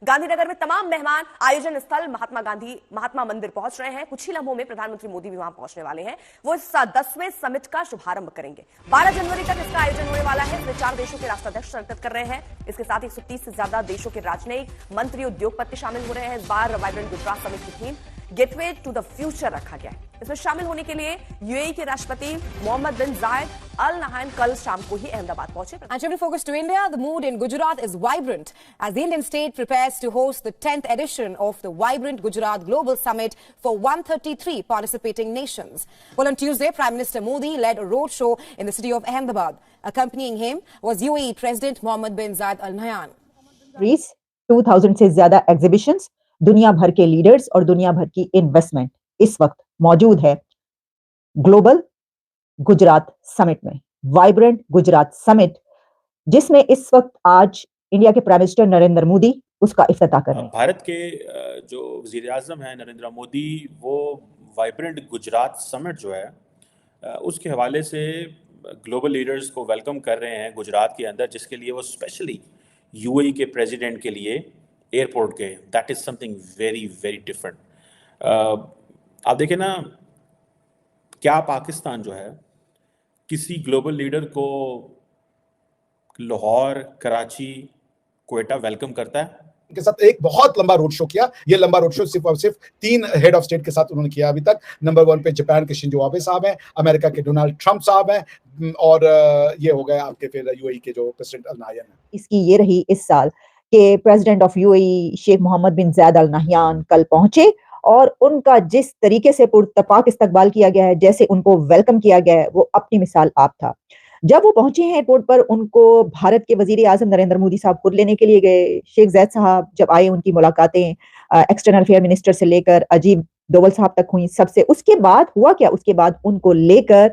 गांधीनगर में तमाम मेहमान आयोजन स्थल महात्मा मंदिर पहुंच रहे हैं। कुछ ही लम्हों में प्रधानमंत्री मोदी भी वहां पहुंचने वाले हैं। वो इस 10वें समिट का शुभारंभ करेंगे। 12 जनवरी तक इसका आयोजन होने वाला है। इसमें 4 देशों के राष्ट्राध्यक्ष शिरकत कर रहे हैं। इसके साथ 130 से ज्यादा देशों के राजनयिक मंत्री, उद्योगपति शामिल हो रहे हैं। इस बार वाइब्रेंट गुजरात समिट की theme gateway to the future रखा गया है। इसमें शामिल होने के लिए यूएई के राष्ट्रपति मोहम्मद बिन जायद अल नहायन कल शाम को ही अहमदाबाद पहुंचे। And shifting focus to India, the mood in Gujarat is vibrant as the Indian state prepares to host the 10th edition of the Vibrant Gujarat Global Summit for 133 participating nations. Well, on Tuesday, Prime Minister Modi led a road show in the city of Ahmedabad. Accompanying him was UAE President Mohammed bin Zayed Al Nahyan. 2000 से ज्यादा exhibitions, दुनिया भर के leaders और दुनिया भर की investment इस वक्त मौजूद है ग्लोबल गुजरात समिट में, वाइब्रेंट गुजरात समिट, जिसमें इस वक्त आज इंडिया के प्राइम मिनिस्टर नरेंद्र मोदी उसका इफ्तिताह कर रहे हैं। भारत के जो वजीर आज़म है नरेंद्र मोदी, वो वाइब्रेंट गुजरात समिट जो है उसके हवाले से ग्लोबल लीडर्स को वेलकम कर रहे हैं गुजरात के अंदर, जिसके लिए वो स्पेशली यूएई के प्रेसिडेंट के लिए एयरपोर्ट गए। That is something very very different. आप देखें ना, क्या पाकिस्तान जो है किसी ग्लोबल लीडर को लाहौर, कराची, क्वेटा वेलकम करता है? के साथ एक बहुत लंबा रोड शो किया। ये लंबा रोड शो सिर्फ और सिर्फ 3 हेड ऑफ स्टेट के साथ उन्होंने किया अभी तक। नंबर 1 पे जापान के शिंजो आबे साहब हैं, अमेरिका के डोनाल्ड ट्रंप साहब हैं, और ये हो गए आपके फिर यूएई के जो प्रेसिडेंट अल नाहयान हैं। इसकी ये रही इस साल के president of UAE Sheikh Mohammed bin Zayed Al Nahyan कल पहुंचे और उनका जिस तरीके से पुरतपाक इस्तकबाल किया गया है, जैसे उनको वेलकम किया गया है, वो अपनी मिसाल आप था। जब वो पहुंचे हैं एयरपोर्ट पर, उनको भारत के वजीर आजम नरेंद्र मोदी साहब खुद लेने के लिए गए। शेख जैद साहब जब आए, उनकी मुलाकातें एक्सटर्नल अफेयर मिनिस्टर से लेकर अजीब डोवल साहब तक हुई सबसे। उसके बाद हुआ क्या, उसके बाद उनको लेकर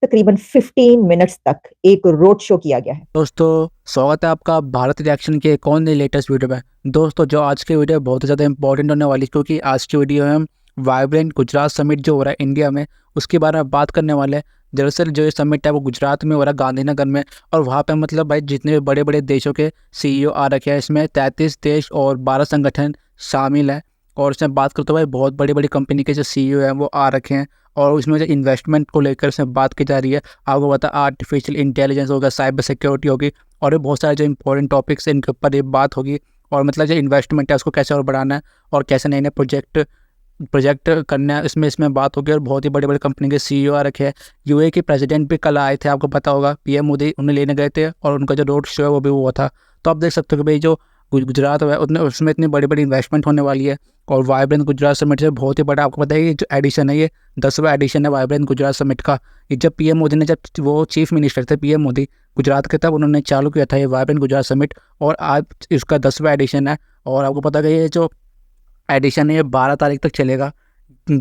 तकरीबन 15 मिनट्स तक एक रोड शो किया गया है। दोस्तों, स्वागत है आपका भारत रिएक्शन के कौन सी लेटेस्ट वीडियो में। दोस्तों, जो आज की वीडियो बहुत ज़्यादा इंपॉर्टेंट होने वाली है, क्योंकि आज की वीडियो में हम वाइब्रेंट गुजरात समिट जो हो रहा है इंडिया में, उसके बारे में बात करने वाले हैं। दरअसल जो ये समिट है वो गुजरात में हो रहा है, गांधीनगर में, और वहाँ पे मतलब भाई जितने भी बड़े बड़े देशों के सीईओ आ रखे हैं। इसमें 33 देश और 12 संगठन शामिल हैं। और इसमें बात करते हुए बहुत बड़ी बड़ी कंपनी के जो सीईओ हैं वो आ रखे हैं, और उसमें जो इन्वेस्टमेंट को लेकर इसमें बात की जा रही है। आपको पता आर्टिफिशियल इंटेलिजेंस होगा, साइबर सिक्योरिटी होगी, और ये बहुत सारे जो इंपॉर्टेंट टॉपिक्स हैं इनके ऊपर ये बात होगी। और मतलब जो इन्वेस्टमेंट है उसको कैसे और बढ़ाना है और कैसे नए नए प्रोजेक्ट करना है, इसमें बात होगी। और बहुत ही बड़ी बड़ी कंपनी के सीईओ आ रखे हैं। यूएई के प्रेसिडेंट भी कल आए थे, आपको पता होगा, पीएम मोदी उन्हें लेने गए थे, और उनका जो रोड शो है वो भी हुआ था। तो आप देख सकते हो कि भाई जो गुजरात है उसमें इतनी बड़ी बड़ी इन्वेस्टमेंट होने वाली है। और वाइब्रेंट गुजरात समिट से बहुत ही बड़ा, आपको पता है ये जो एडिशन है, ये 10वां एडिशन है वाइब्रेंट गुजरात समिट का। ये जब पीएम मोदी ने, जब वो चीफ मिनिस्टर थे पीएम मोदी गुजरात के, तब उन्होंने चालू किया था ये वाइब्रेंट गुजरात समिट, और आज इसका 10वां एडिशन है। और आपको पता है ये जो एडिशन है ये 12 तारीख तक चलेगा।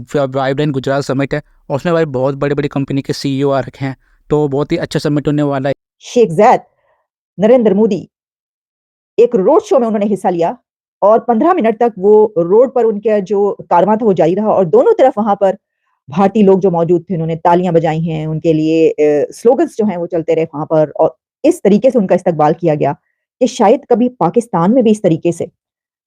वाइब्रेंट गुजरात समिट है और उसमें भाई बहुत बड़ी बड़ी कंपनी के सीईओ आ रखे हैं, तो बहुत ही अच्छा समिट होने वाला है। शेख जैद नरेंद्र मोदी एक रोड शो में उन्होंने हिस्सा लिया और 15 मिनट तक वो रोड पर उनका जो कारवां था वो जारी रहा, और दोनों तरफ वहां पर भारतीय लोग जो मौजूद थे उन्होंने तालियां बजाई हैं, उनके लिए स्लोगन्स जो हैं वो चलते रहे वहां पर। और इस तरीके से उनका इस्तकबाल किया गया कि शायद कभी पाकिस्तान में भी इस तरीके से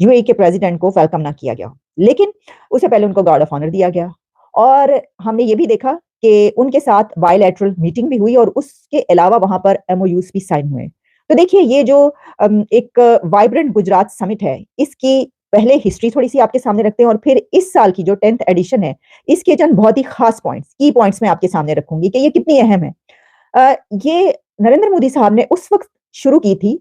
यूएई के प्रेसिडेंट को वेलकम ना किया गया। लेकिन उससे पहले उनको गार्ड ऑफ ऑनर दिया गया, और हमने ये भी देखा कि उनके साथ बायलैटरल मीटिंग भी हुई, और उसके अलावा वहां पर एमओयूज भी साइन हुए। तो देखिए, ये जो एक वाइब्रेंट गुजरात समिट है, इसकी पहले हिस्ट्री थोड़ी सी आपके सामने रखते हैं, और फिर इस साल की जो 10th एडिशन है, इसके चंद बहुत ही खास पॉइंट्स, की पॉइंट्स मैं आपके सामने रखूंगी कि ये कितनी अहम है। ये नरेंद्र मोदी साहब ने उस वक्त शुरू की थी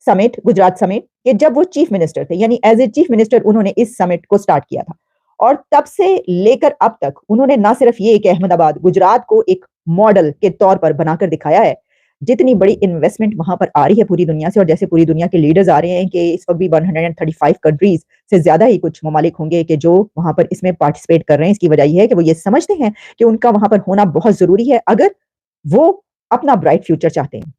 समिट, गुजरात समिट, कि जब वो चीफ मिनिस्टर थे, यानी एज ए चीफ मिनिस्टर उन्होंने इस समिट को स्टार्ट किया था। और तब से लेकर अब तक उन्होंने ना सिर्फ ये कि अहमदाबाद, गुजरात को एक मॉडल के तौर पर बनाकर दिखाया है, जितनी बड़ी इन्वेस्टमेंट वहां पर आ रही है पूरी दुनिया से, और जैसे पूरी दुनिया के लीडर्स आ रहे हैं कि इस वक्त भी 135 कंट्रीज से ज्यादा ही कुछ ममालिक होंगे कि जो वहां पर इसमें पार्टिसिपेट कर रहे हैं। इसकी वजह यह है कि वो ये समझते हैं कि उनका वहां पर होना बहुत जरूरी है अगर वो अपना ब्राइट फ्यूचर चाहते हैं।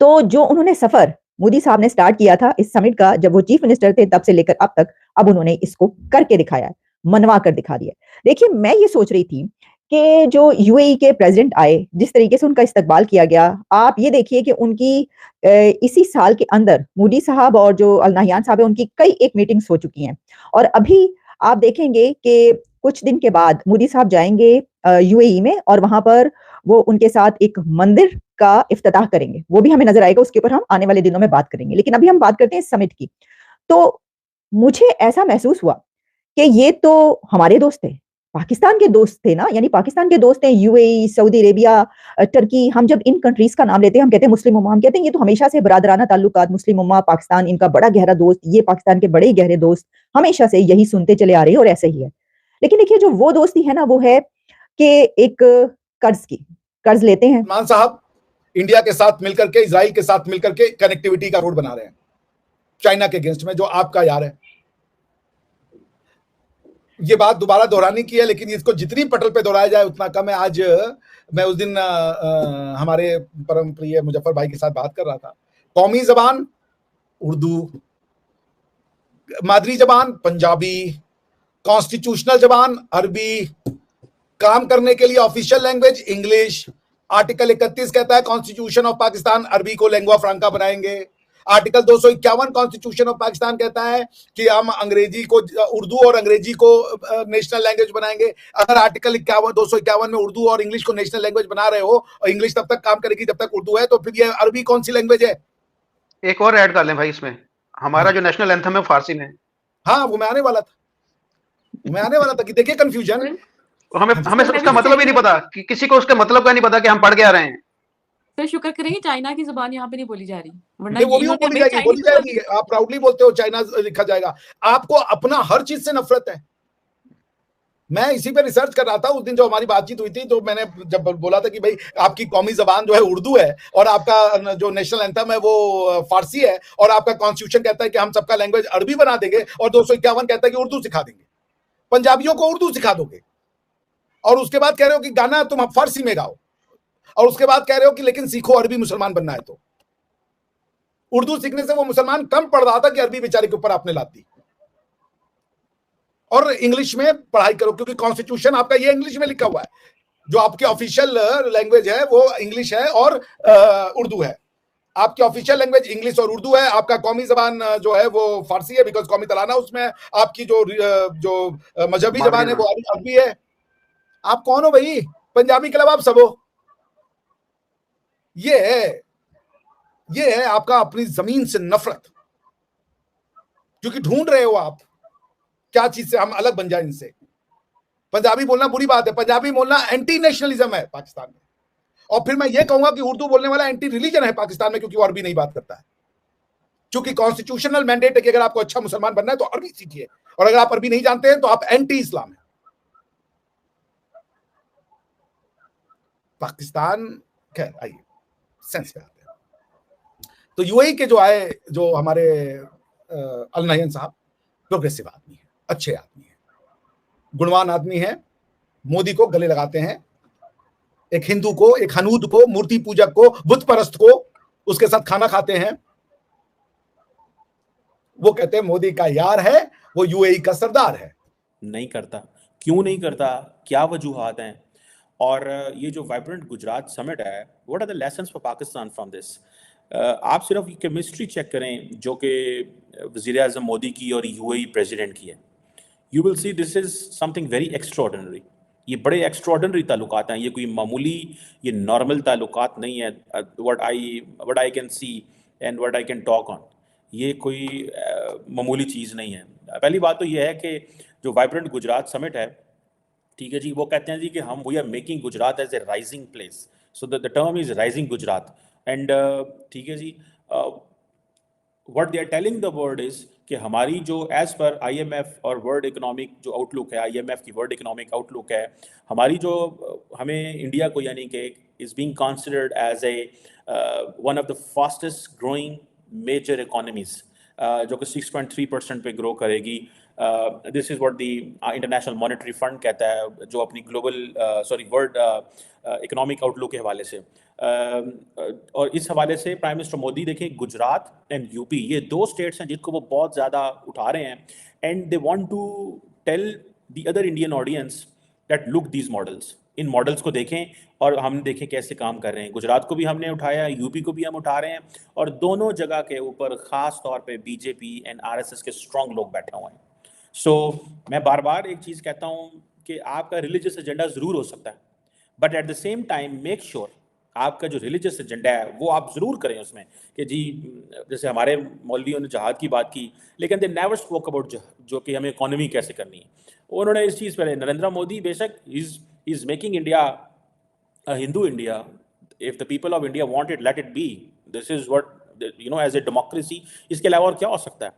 तो जो उन्होंने सफर मोदी साहब ने स्टार्ट किया था इस समिट का, जब वो चीफ मिनिस्टर थे, तब से लेकर अब तक, अब उन्होंने इसको करके दिखाया है, मनवा कर दिखा दिया। देखिए, मैं ये सोच रही थी कि जो यूएई के प्रेसिडेंट आए, जिस तरीके से उनका इस्तकबाल किया गया, आप ये देखिए कि उनकी इसी साल के अंदर मोदी साहब और जो अल नहयान साहब है उनकी कई एक मीटिंग्स हो चुकी हैं। और अभी आप देखेंगे कि कुछ दिन के बाद मोदी साहब जाएंगे यूएई में और वहां पर वो उनके साथ एक मंदिर का इफ्तिताह करेंगे। वो भी हमें नजर आएगा, उसके ऊपर हम आने वाले दिनों में बात करेंगे। लेकिन अभी हम बात करते हैं समिट की। तो मुझे ऐसा महसूस हुआ कि ये तो हमारे दोस्त थे, पाकिस्तान के दोस्त थे ना, यानी पाकिस्तान के दोस्त हैं यूएई, सऊदी अरेबिया, टर्की। हम जब इन कंट्रीज का नाम लेते हैं हम कहते हैं मुस्लिम उम्मा, हम कहते हैं ये तो हमेशा से बरादराना ताल्लुकात, मुस्लिम उम्मा, पाकिस्तान इनका बड़ा गहरा दोस्त, ये पाकिस्तान के बड़े गहरे दोस्त, हमेशा से यही सुनते चले आ रहे हैं और ऐसे ही है। लेकिन देखिए जो वो दोस्ती है ना, वो है कि एक कर्ज लेते हैं। मान साहब इंडिया के साथ मिलकर के, इजराइल के साथ मिलकर के कनेक्टिविटी का रोड बना रहे हैं चाइना के अगेंस्ट में, जो आपका यार है। ये बात दोबारा दोहराने की है, लेकिन इसको जितनी पटल पे दोहराया जाए उतना कम है। आज मैं उस दिन हमारे परम प्रिय मुजफ्फर भाई के साथ बात कर रहा था। कौमी जबान उर्दू, मादरी जबान पंजाबी, कॉन्स्टिट्यूशनल जबान अरबी, काम करने के लिए ऑफिशियल लैंग्वेज इंग्लिश। आर्टिकल 31 कहता है कॉन्स्टिट्यूशन ऑफ पाकिस्तान अरबी को लैंग्वा फ्रांका बनाएंगे। आर्टिकल 251 कॉन्स्टिट्यूशन ऑफ पाकिस्तान कहता है कि हम अंग्रेजी को, उर्दू और अंग्रेजी को नेशनल लैंग्वेज बनाएंगे। अगर आर्टिकल 251 में उर्दू और इंग्लिश को नेशनल लैंग्वेज बना रहे हो और इंग्लिश तब तक काम करेगी जब तक उर्दू है, तो फिर ये अरबी कौन सी लैंग्वेज है? एक और ऐड कर लें भाई इसमें, हमारा जो नेशनल एंथम है फारसी में। हाँ, वो मैं आने वाला था कि देखिए कंफ्यूजन। हमें उसका मतलब ही नहीं पता, कि किसी को उसका मतलब का नहीं पता कि हम पढ़ के आ रहे हैं। फिर शुक्र करेंगे चाइना की जुबान यहाँ पे नहीं बोली जा रही, वरना वो भी बोली जाएगी। आप प्राउडली बोलते हो चाइना लिखा जाएगा। आपको अपना हर चीज से नफरत है। मैं इसी पे रिसर्च कर रहा था उस दिन जो हमारी बातचीत हुई थी, तो मैंने जब बोला था कि भाई आपकी कौमी जबान जो है उर्दू है और आपका जो नेशनल एंथम है वो फारसी है, और आपका कॉन्स्टिट्यूशन कहता है कि हम सबका लैंग्वेज अरबी बना देंगे, और 251 कहता है कि उर्दू सिखा देंगे, पंजाबियों को उर्दू सिखा दोगे, और उसके बाद कह रहे हो कि गाना तुम फारसी में गाओ, और उसके बाद कह रहे हो कि लेकिन सीखो अरबी मुसलमान बनना है। तो उर्दू सीखने से वो मुसलमान कम पढ़ रहा था कि अरबी बेचारे के ऊपर आपने लाद दी। और इंग्लिश में पढ़ाई करो, क्योंकि कॉन्स्टिट्यूशन आपका ये इंग्लिश में लिखा हुआ है। जो आपकी ऑफिशियल लैंग्वेज है वो इंग्लिश है और उर्दू है। आपकी ऑफिशियल लैंग्वेज इंग्लिश और उर्दू है। आपका कौमी जबान जो है वो फारसी है, बिकॉज कौमी तराना उसमें है। आपकी जो मजहबी जबान है वो अरबी है। आप कौन हो भाई? पंजाबी के अलावा आप सब हो। ये है आपका अपनी जमीन से नफरत, क्योंकि ढूंढ रहे हो आप क्या चीज से हम अलग बन जाए इनसे। पंजाबी बोलना बुरी बात है, पंजाबी बोलना एंटी नेशनलिज्म है पाकिस्तान में। और फिर मैं ये कहूंगा कि उर्दू बोलने वाला एंटी रिलीजन है पाकिस्तान में, क्योंकि वो अरबी नहीं बात करता है। क्योंकि कॉन्स्टिट्यूशनल मैंडेट है कि अगर आपको अच्छा मुसलमान बनना है तो अरबी सीखिए, और अगर आप अरबी नहीं जानते हैं तो आप एंटी इस्लाम है। पाकिस्तान, खैर आइए सेंस पे आते हैं। तो यूएई के जो आए, जो हमारे अल नहयान साहब प्रोग्रेसिव आदमी है, अच्छे आदमी है, गुणवान आदमी है। मोदी को गले लगाते हैं, एक हिंदू को, एक हनूद को, मूर्ति पूजक को, बुत परस्त को, उसके साथ खाना खाते हैं। वो कहते हैं मोदी का यार है, वो यूएई का सरदार है। नहीं करता, क्यों नहीं करता, क्या वजूहात हैं? और ये जो वाइब्रेंट गुजरात समिट है, what are the lessons for Pakistan from this? आप सिर्फ केमिस्ट्री चेक करें जो कि वज़ीर-ए-आज़म मोदी की और यूएई प्रेसिडेंट की है। You will see this is something very extraordinary. ये बड़े एक्स्ट्रॉर्डिनरी ताल्लुकात हैं, ये कोई मामूली, ये नॉर्मल ताल्लुकात नहीं है। What I can see and what I can talk on, ये कोई मामूली चीज़ नहीं है। पहली बात तो ये है कि जो वाइब्रेंट गुजरात समिट है, ठीक है जी, वो कहते हैं जी कि हम we are making Gujarat as a rising place, so the term is rising Gujarat. And ठीक है जी, what they are telling the world is कि हमारी जो एज पर आईएमएफ और वर्ल्ड इकोनॉमिक जो आउटलुक है, आईएमएफ की वर्ल्ड इकोनॉमिक आउटलुक है, हमारी जो हमें इंडिया को यानी कि is being considered as a one of the fastest growing major economies, जो कि 6.3% पे ग्रो करेगी। This is what the international monetary fund कहता है, जो अपनी ग्लोबल वर्ल्ड इकोनॉमिक आउटलुक के हवाले से। और इस हवाले से प्राइम मिनिस्टर मोदी देखें, गुजरात एंड यूपी ये दो स्टेट्स हैं जिनको वो बहुत ज़्यादा उठा रहे हैं, and they want to tell the other Indian audience that look these models, इन मॉडल्स को देखें और हम देखें कैसे काम कर रहे हैं। गुजरात को भी हमने उठाया, यूपी को भी हम उठा रहे हैं, और दोनों जगह के ऊपर ख़ास तौर पे बीजेपी एंड आरएसएस के स्ट्रॉन्ग लोग बैठे हुए हैं। सो मैं बार बार एक चीज़ कहता हूँ कि आपका रिलीजियस एजेंडा ज़रूर हो सकता है, but at the same time make sure आपका जो रिलीजियस एजेंडा है वो आप ज़रूर करें उसमें कि जी, जैसे हमारे मौलवियों ने जहाद की बात की, लेकिन दे नेवर स्पोक अबाउट जो कि हमें इकोनॉमी कैसे करनी है। उन्होंने इस चीज़ पर, नरेंद्र मोदी बेशक is making India a Hindu India. If the people of India want it, let it be. This is what, as a democracy, इसके अलावा और क्या हो सकता है।